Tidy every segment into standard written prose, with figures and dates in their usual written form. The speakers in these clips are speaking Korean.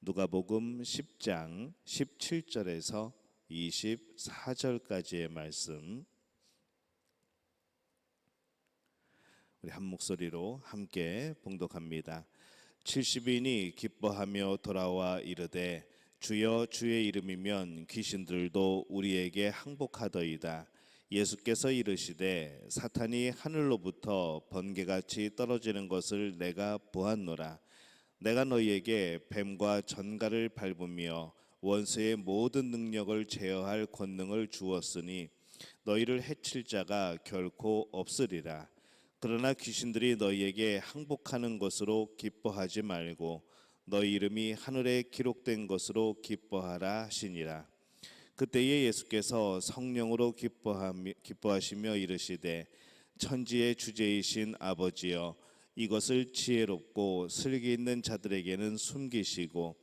누가복음 10장 17절에서 24절까지의 말씀, 우리 한 목소리로 함께 봉독합니다. 70인이 기뻐하며 돌아와 이르되 주여, 주의 이름이면 귀신들도 우리에게 항복하더이다. 예수께서 이르시되 사탄이 하늘로부터 번개같이 떨어지는 것을 내가 보았노라. 내가 너희에게 뱀과 전갈을 밟으며 원수의 모든 능력을 제어할 권능을 주었으니 너희를 해칠 자가 결코 없으리라. 그러나 귀신들이 너희에게 항복하는 것으로 기뻐하지 말고 너희 이름이 하늘에 기록된 것으로 기뻐하라 하시니라. 그때에 예수께서 성령으로 기뻐하시며 이르시되 천지의 주제이신 아버지여, 이것을 지혜롭고 슬기 있는 자들에게는 숨기시고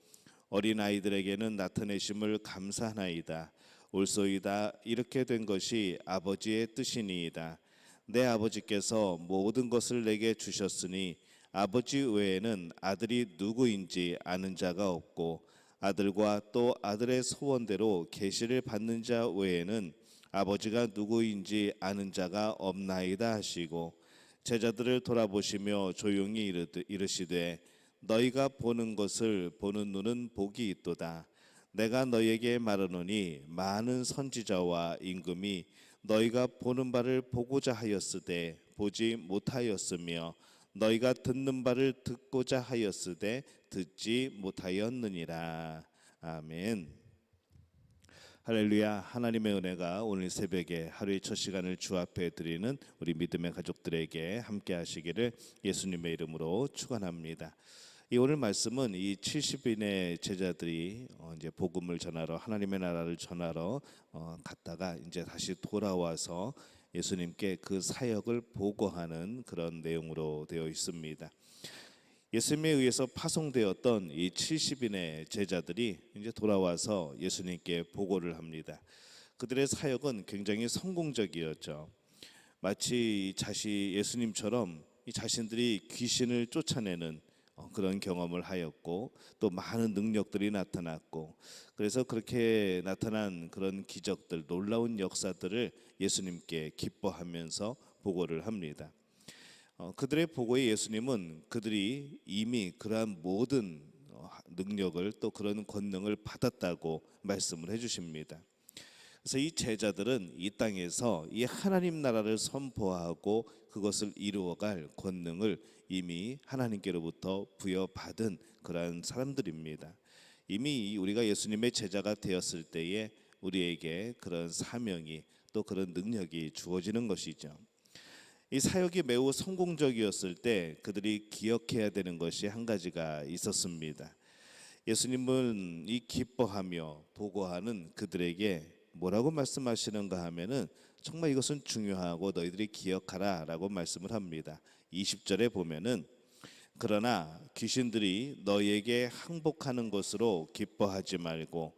어린아이들에게는 나타내심을 감사하나이다. 옳소이다. 이렇게 된 것이 아버지의 뜻이니이다. 내 아버지께서 모든 것을 내게 주셨으니 아버지 외에는 아들이 누구인지 아는 자가 없고 아들과 또 아들의 소원대로 계시를 받는 자 외에는 아버지가 누구인지 아는 자가 없나이다 하시고 제자들을 돌아보시며 조용히 이르시되 너희가 보는 것을 보는 눈은 복이 있도다. 내가 너희에게 말하노니 많은 선지자와 임금이 너희가 보는 바를 보고자 하였으되 보지 못하였으며 너희가 듣는 바를 듣고자 하였으되 듣지 못하였느니라. 아멘. 할렐루야. 하나님의 은혜가 오늘 새벽에 하루의 첫 시간을 주 앞에 드리는 우리 믿음의 가족들에게 함께 하시기를 예수님의 이름으로 축원합니다. 이 오늘 말씀은 이 70인의 제자들이 이제 복음을 전하러, 하나님의 나라를 전하러 갔다가 이제 다시 돌아와서 예수님께 그 사역을 보고하는 그런 내용으로 되어 있습니다. 예수님에 의해서 파송되었던 이 70인의 제자들이 이제 돌아와서 예수님께 보고를 합니다. 그들의 사역은 굉장히 성공적이었죠. 마치 예수님처럼 이 자신들이 귀신을 쫓아내는 그런 경험을 하였고 또 많은 능력들이 나타났고, 그래서 그렇게 나타난 그런 기적들, 놀라운 역사들을 예수님께 기뻐하면서 보고를 합니다. 그들의 보고에 예수님은 그들이 이미 그러한 모든 능력을 또 그런 권능을 받았다고 말씀을 해주십니다. 그래서 이 제자들은 이 땅에서 이 하나님 나라를 선포하고 그것을 이루어갈 권능을 이미 하나님께로부터 부여받은 그러한 사람들입니다. 이미 우리가 예수님의 제자가 되었을 때에 우리에게 그런 사명이 또 그런 능력이 주어지는 것이죠. 이 사역이 매우 성공적이었을 때 그들이 기억해야 되는 것이 한 가지가 있었습니다. 예수님은 이 기뻐하며 보고하는 그들에게 뭐라고 말씀하시는가 하면은 정말 이것은 중요하고 너희들이 기억하라 라고 말씀을 합니다. 20절에 보면은 그러나 귀신들이 너희에게 항복하는 것으로 기뻐하지 말고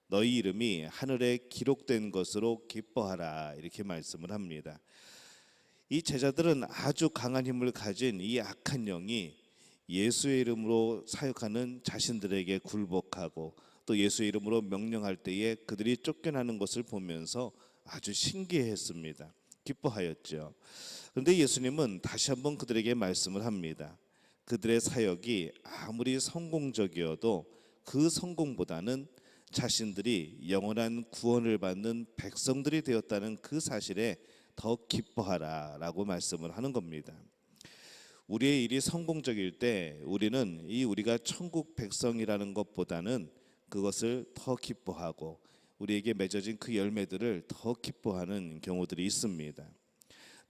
너희 이름이 하늘에 기록된 것으로 기뻐하라, 이렇게 말씀을 합니다. 이 제자들은 아주 강한 힘을 가진 이 악한 영이 예수의 이름으로 사역하는 자신들에게 굴복하고 또 예수의 이름으로 명령할 때에 그들이 쫓겨나는 것을 보면서 아주 신기했습니다. 기뻐하였죠. 그런데 예수님은 다시 한번 그들에게 말씀을 합니다. 그들의 사역이 아무리 성공적이어도 그 성공보다는 자신들이 영원한 구원을 받는 백성들이 되었다는 그 사실에 더 기뻐하라 라고 말씀을 하는 겁니다. 우리의 일이 성공적일 때 우리는 우리가 천국 백성이라는 것보다는 그것을 더 기뻐하고 우리에게 맺어진 그 열매들을 더 기뻐하는 경우들이 있습니다.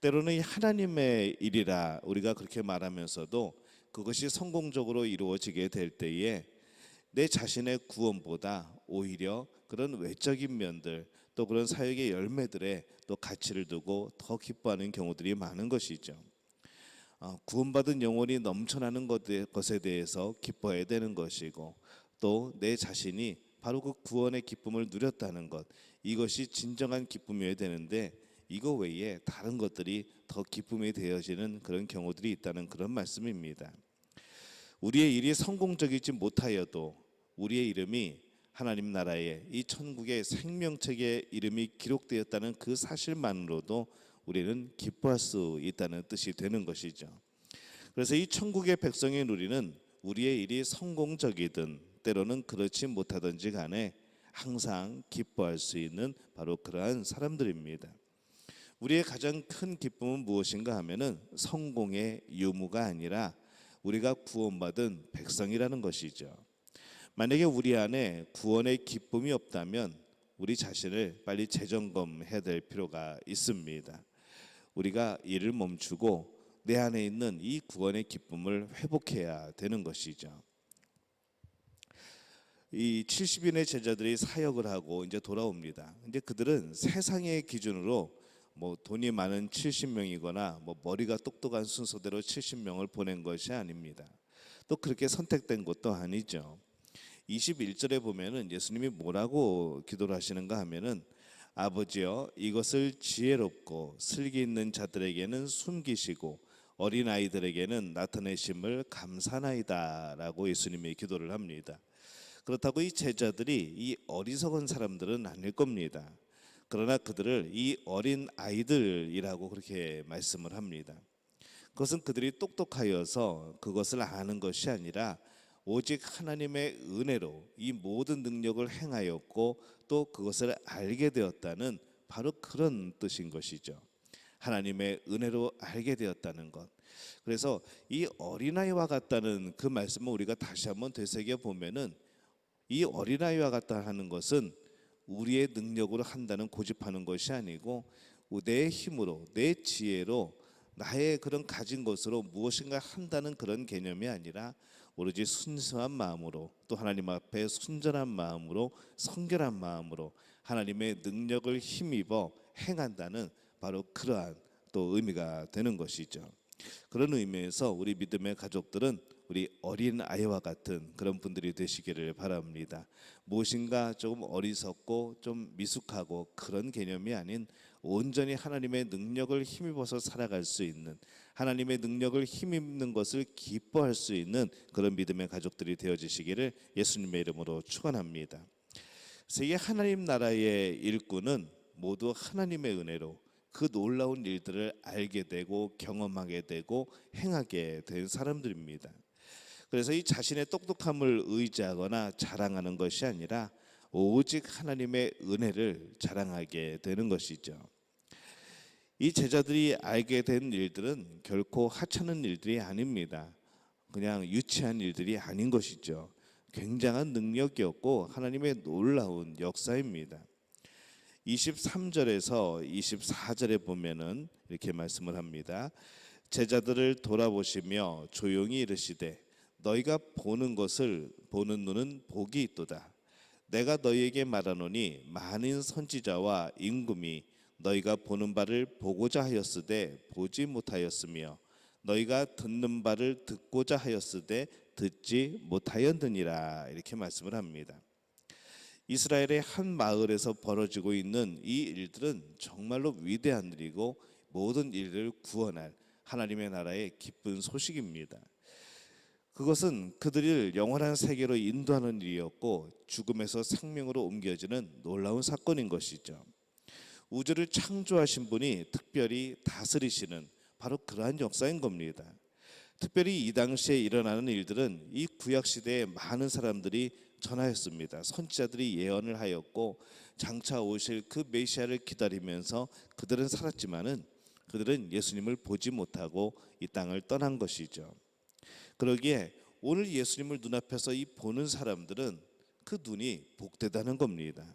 때로는 이 하나님의 일이라 우리가 그렇게 말하면서도 그것이 성공적으로 이루어지게 될 때에 내 자신의 구원보다 오히려 그런 외적인 면들 또 그런 사역의 열매들에 또 가치를 두고 더 기뻐하는 경우들이 많은 것이죠. 구원받은 영혼이 넘쳐나는 것에 대해서 기뻐해야 되는 것이고 또 내 자신이 바로 그 구원의 기쁨을 누렸다는 것, 이것이 진정한 기쁨이어야 되는데 이거 외에 다른 것들이 더 기쁨이 되어지는 그런 경우들이 있다는 그런 말씀입니다. 우리의 일이 성공적이지 못하여도 우리의 이름이 하나님 나라의 이 천국의 생명책에 이름이 기록되었다는 그 사실만으로도 우리는 기뻐할 수 있다는 뜻이 되는 것이죠. 그래서 이 천국의 백성이 누리는 우리의 일이 성공적이든 때로는 그렇지 못하든지 간에 항상 기뻐할 수 있는 바로 그러한 사람들입니다. 우리의 가장 큰 기쁨은 무엇인가 하면은 성공의 유무가 아니라 우리가 구원받은 백성이라는 것이죠. 만약에 우리 안에 구원의 기쁨이 없다면 우리 자신을 빨리 재점검해야 될 필요가 있습니다. 우리가 일을 멈추고 내 안에 있는 이 구원의 기쁨을 회복해야 되는 것이죠. 이 70인의 제자들이 사역을 하고 이제 돌아옵니다. 이제 그들은 세상의 기준으로 뭐 돈이 많은 70명이거나 뭐 머리가 똑똑한 순서대로 70명을 보낸 것이 아닙니다. 또 그렇게 선택된 것도 아니죠. 21절에 보면은 예수님이 뭐라고 기도를 하시는가 하면은 아버지여 이것을 지혜롭고 슬기 있는 자들에게는 숨기시고 어린아이들에게는 나타내심을 감사나이다라고 예수님이 기도를 합니다. 그렇다고 이 제자들이 이 어리석은 사람들은 아닐 겁니다. 그러나 그들을 이 어린 아이들이라고 그렇게 말씀을 합니다. 그것은 그들이 똑똑하여서 그것을 아는 것이 아니라 오직 하나님의 은혜로 이 모든 능력을 행하였고 또 그것을 알게 되었다는 바로 그런 뜻인 것이죠. 하나님의 은혜로 알게 되었다는 것. 그래서 이 어린아이와 같다는 그 말씀을 우리가 다시 한번 되새겨 보면은 이 어린아이와 같다 하는 것은 우리의 능력으로 한다는 고집하는 것이 아니고 내 힘으로 내 지혜로 나의 그런 가진 것으로 무엇인가 한다는 그런 개념이 아니라 오로지 순수한 마음으로 또 하나님 앞에 순전한 마음으로 성결한 마음으로 하나님의 능력을 힘입어 행한다는 바로 그러한 또 의미가 되는 것이죠. 그런 의미에서 우리 믿음의 가족들은 우리 어린 아이와 같은 그런 분들이 되시기를 바랍니다. 무엇인가 조금 어리석고 좀 미숙하고 그런 개념이 아닌 온전히 하나님의 능력을 힘입어서 살아갈 수 있는, 하나님의 능력을 힘입는 것을 기뻐할 수 있는 그런 믿음의 가족들이 되어지시기를 예수님의 이름으로 축원합니다. 그래서 이 하나님 나라의 일꾼은 모두 하나님의 은혜로 그 놀라운 일들을 알게 되고 경험하게 되고 행하게 된 사람들입니다. 그래서 이 자신의 똑똑함을 의지하거나 자랑하는 것이 아니라 오직 하나님의 은혜를 자랑하게 되는 것이죠. 이 제자들이 알게 된 일들은 결코 하찮은 일들이 아닙니다. 그냥 유치한 일들이 아닌 것이죠. 굉장한 능력이었고 하나님의 놀라운 역사입니다. 23절에서 24절에 보면은 이렇게 말씀을 합니다. 제자들을 돌아보시며 조용히 이르시되 너희가 보는 것을 보는 눈은 복이 있도다. 내가 너희에게 말하노니 많은 선지자와 임금이 너희가 보는 바를 보고자 하였으되 보지 못하였으며 너희가 듣는 바를 듣고자 하였으되 듣지 못하였느니라. 이렇게 말씀을 합니다. 이스라엘의 한 마을에서 벌어지고 있는 이 일들은 정말로 위대한 일이고 모든 일을 구원할 하나님의 나라의 기쁜 소식입니다. 그것은 그들을 영원한 세계로 인도하는 일이었고 죽음에서 생명으로 옮겨지는 놀라운 사건인 것이죠. 우주를 창조하신 분이 특별히 다스리시는 바로 그러한 역사인 겁니다. 특별히 이 당시에 일어나는 일들은 이 구약 시대에 많은 사람들이 전하였습니다. 선지자들이 예언을 하였고 장차 오실 그 메시아를 기다리면서 그들은 살았지만은 그들은 예수님을 보지 못하고 이 땅을 떠난 것이죠. 그러기에 오늘 예수님을 눈앞에서 이 보는 사람들은 그 눈이 복되다는 겁니다.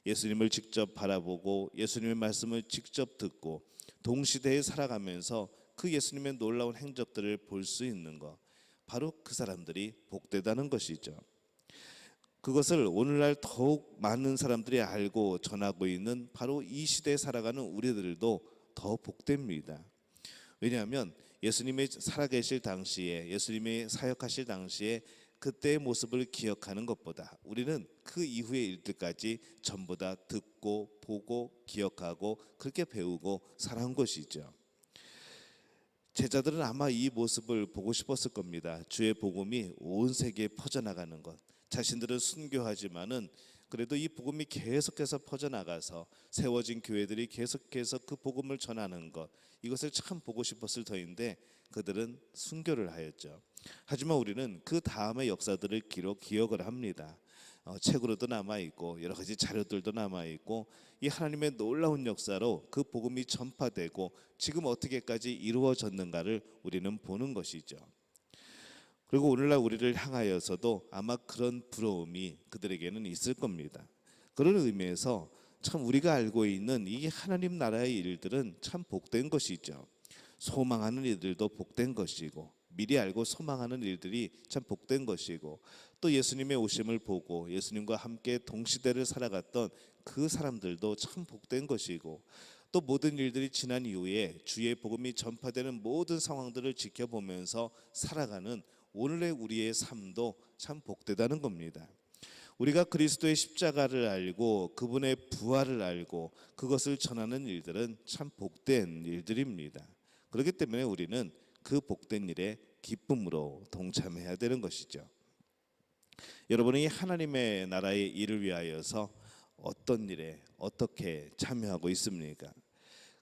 예수님을 직접 바라보고 예수님의 말씀을 직접 듣고 동시대에 살아가면서 그 예수님의 놀라운 행적들을 볼 수 있는 것, 바로 그 사람들이 복되다는 것이죠. 그것을 오늘날 더욱 많은 사람들이 알고 전하고 있는 바로 이 시대에 살아가는 우리들도 더 복됩니다. 왜냐하면 예수님이 살아계실 당시에, 예수님이 사역하실 당시에 그때의 모습을 기억하는 것보다 우리는 그 이후의 일들까지 전부 다 듣고 보고 기억하고 그렇게 배우고 살아온 것이죠. 제자들은 아마 이 모습을 보고 싶었을 겁니다. 주의 복음이 온 세계에 퍼져나가는 것, 자신들은 순교하지만은 그래도 이 복음이 계속해서 퍼져나가서 세워진 교회들이 계속해서 그 복음을 전하는 것, 이것을 참 보고 싶었을 터인데 그들은 순교를 하였죠. 하지만 우리는 그 다음의 역사들을 기억을 합니다. 책으로도 남아있고 여러 가지 자료들도 남아있고 이 하나님의 놀라운 역사로 그 복음이 전파되고 지금 어떻게까지 이루어졌는가를 우리는 보는 것이죠. 그리고 오늘날 우리를 향하여서도 아마 그런 부러움이 그들에게는 있을 겁니다. 그런 의미에서 참 우리가 알고 있는 이 하나님 나라의 일들은 참 복된 것이죠. 소망하는 일들도 복된 것이고 미리 알고 소망하는 일들이 참 복된 것이고 또 예수님의 오심을 보고 예수님과 함께 동시대를 살아갔던 그 사람들도 참 복된 것이고 또 모든 일들이 지난 이후에 주의 복음이 전파되는 모든 상황들을 지켜보면서 살아가는 오늘의 우리의 삶도 참 복되다는 겁니다. 우리가 그리스도의 십자가를 알고 그분의 부활을 알고 그것을 전하는 일들은 참 복된 일들입니다. 그렇기 때문에 우리는 그 복된 일에 기쁨으로 동참해야 되는 것이죠. 여러분이 하나님의 나라의 일을 위하여서 어떤 일에 어떻게 참여하고 있습니까?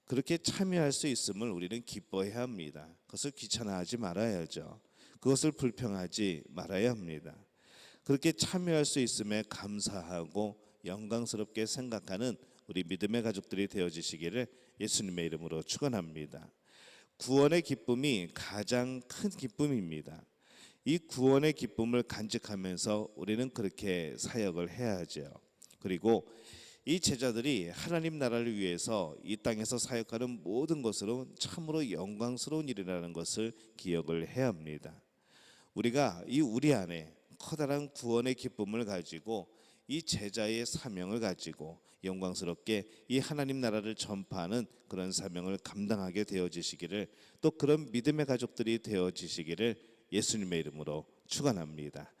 그렇게 참여할 수 있음을 우리는 기뻐해야 합니다. 그것을 귀찮아하지 말아야죠. 그것을 불평하지 말아야 합니다. 그렇게 참여할 수 있음에 감사하고 영광스럽게 생각하는 우리 믿음의 가족들이 되어지시기를 예수님의 이름으로 축원합니다. 구원의 기쁨이 가장 큰 기쁨입니다. 이 구원의 기쁨을 간직하면서 우리는 그렇게 사역을 해야 하죠. 그리고 이 제자들이 하나님 나라를 위해서 이 땅에서 사역하는 모든 것으로 참으로 영광스러운 일이라는 것을 기억을 해야 합니다. 우리가 우리 안에 커다란 구원의 기쁨을 가지고 이 제자의 사명을 가지고 영광스럽게 이 하나님 나라를 전파하는 그런 사명을 감당하게 되어지시기를 또 그런 믿음의 가족들이 되어지시기를 예수님의 이름으로 축원합니다.